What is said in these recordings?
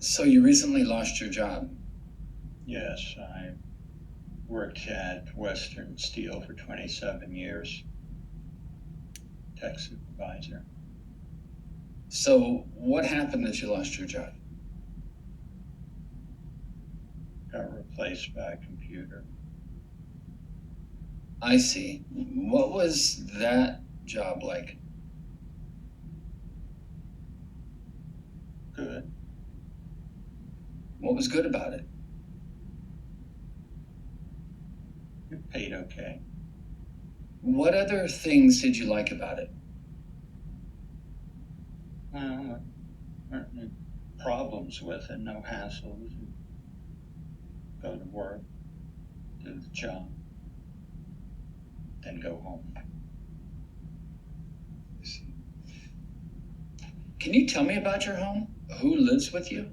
So you recently lost your job. Yes, I worked at Western Steel for 27 years, tech supervisor. So what happened that you lost your job? Got replaced by a computer. I see. What was that job like? Good. What was good about it? It paid okay. What other things did you like about it? Well, there weren't any problems with it, no hassles. You go to work, do the job, then go home. Can you tell me about your home? Who lives with you?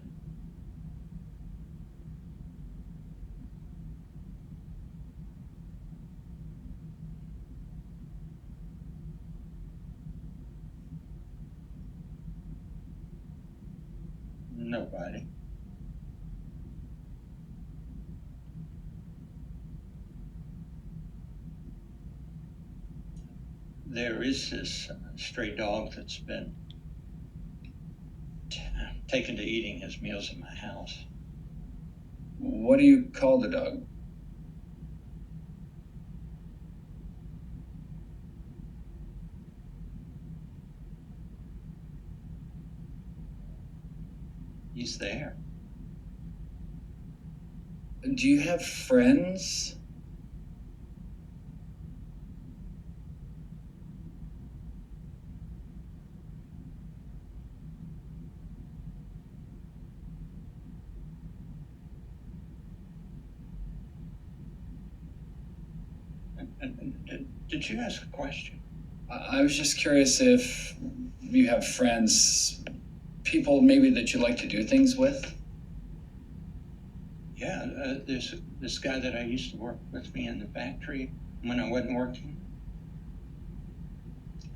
Nobody. There is this stray dog that's been taken to eating his meals in my house. What do you call the dog? He's there. Do you have friends? Did you ask a question? I was just curious if you have friends, people maybe that you like to do things with. Yeah, there's this guy that I used to work with me in the factory when I wasn't working.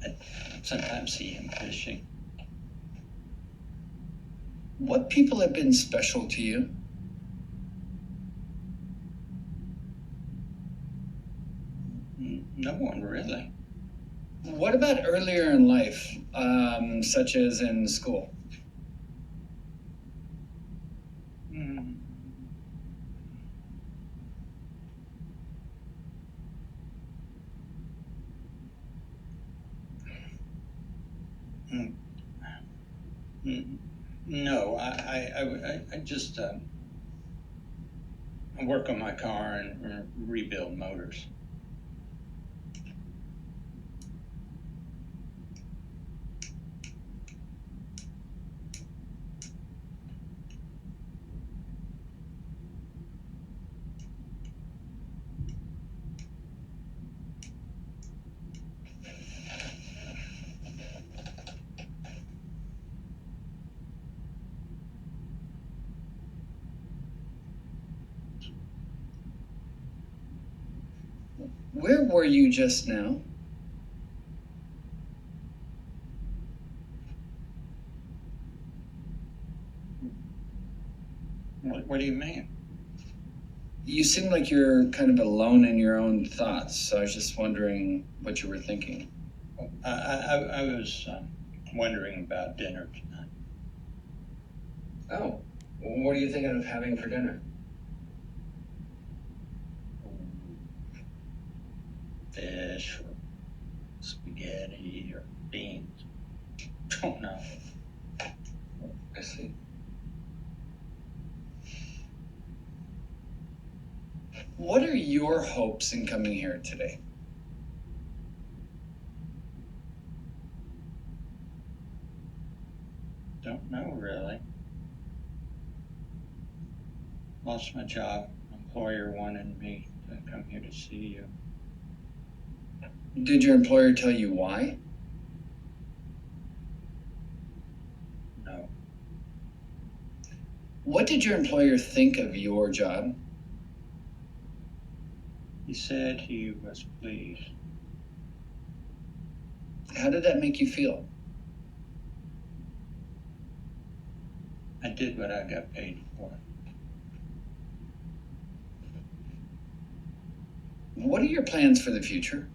I sometimes see him fishing. What people have been special to you? No one really. What about earlier in life, such as in school? Mm, mm, no, I just I work on my car and rebuild motors. Where were you just now? What do you mean? You seem like you're kind of alone in your own thoughts, so I was just wondering what you were thinking. I was wondering about dinner tonight. Oh, what are you thinking of having for dinner? Fish or spaghetti or beans. Don't know. I see. What are your hopes in coming here today? Don't know really. Lost my job. Employer wanted me to come here to see you. Did your employer tell you why? No. What did your employer think of your job? He said he was pleased. How did that make you feel? I did what I got paid for. What are your plans for the future?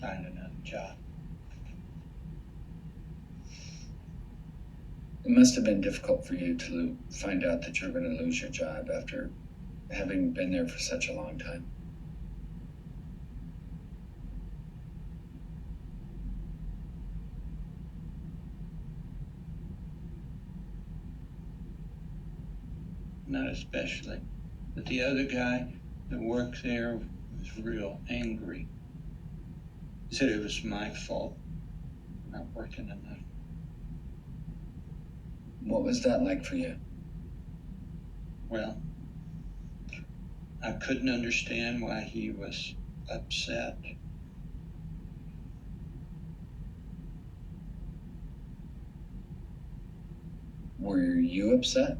Find another job. It must have been difficult for you to find out that you're going to lose your job after having been there for such a long time. Not especially. But the other guy that worked there was real angry. He said it was my fault for not working enough. What was that like for you? Well, I couldn't understand why he was upset. Were you upset?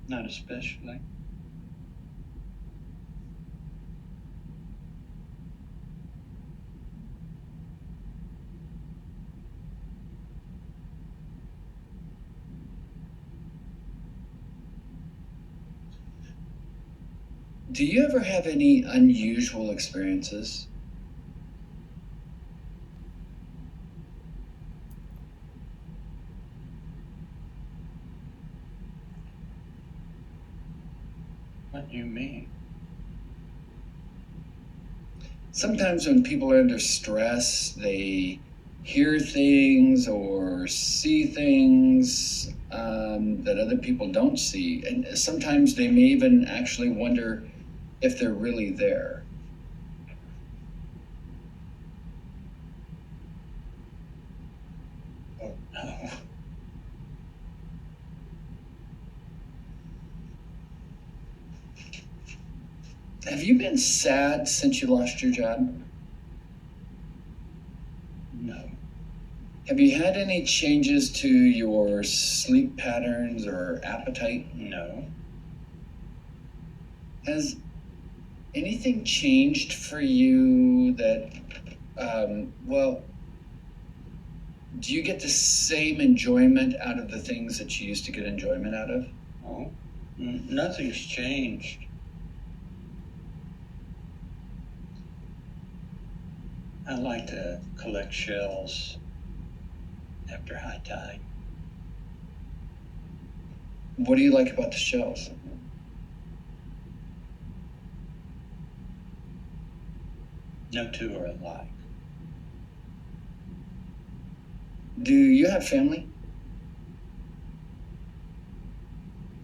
Not especially. Do you ever have any unusual experiences? What do you mean? Sometimes when people are under stress, they hear things or see things that other people don't see. And sometimes they may even actually wonder if they're really there. Oh, no. Have you been sad since you lost your job? No. Have you had any changes to your sleep patterns or appetite? No. Has anything changed for you that, well, do you get the same enjoyment out of the things that you used to get enjoyment out of? Oh, nothing's changed. I like to collect shells after high tide. What do you like about the shells? No two are alike. Do you have family?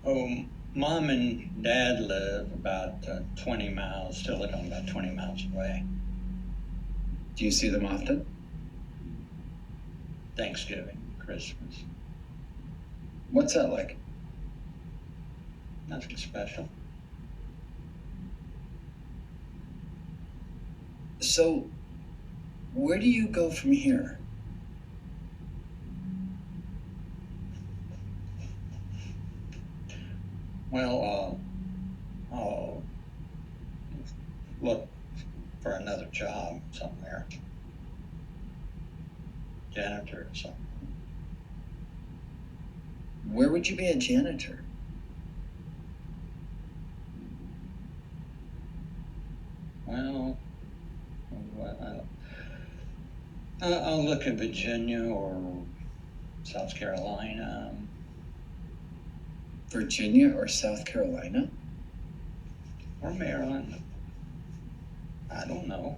Oh, Mom and Dad live about 20 miles, still live on about 20 miles away. Do you see them often? Thanksgiving, Christmas. What's that like? Nothing special. So, where do you go from here? Well, I'll look for another job somewhere. Janitor or something. Where would you be a janitor? Well, I'll look at Virginia or South Carolina. Virginia or South Carolina? Or Maryland. I don't know.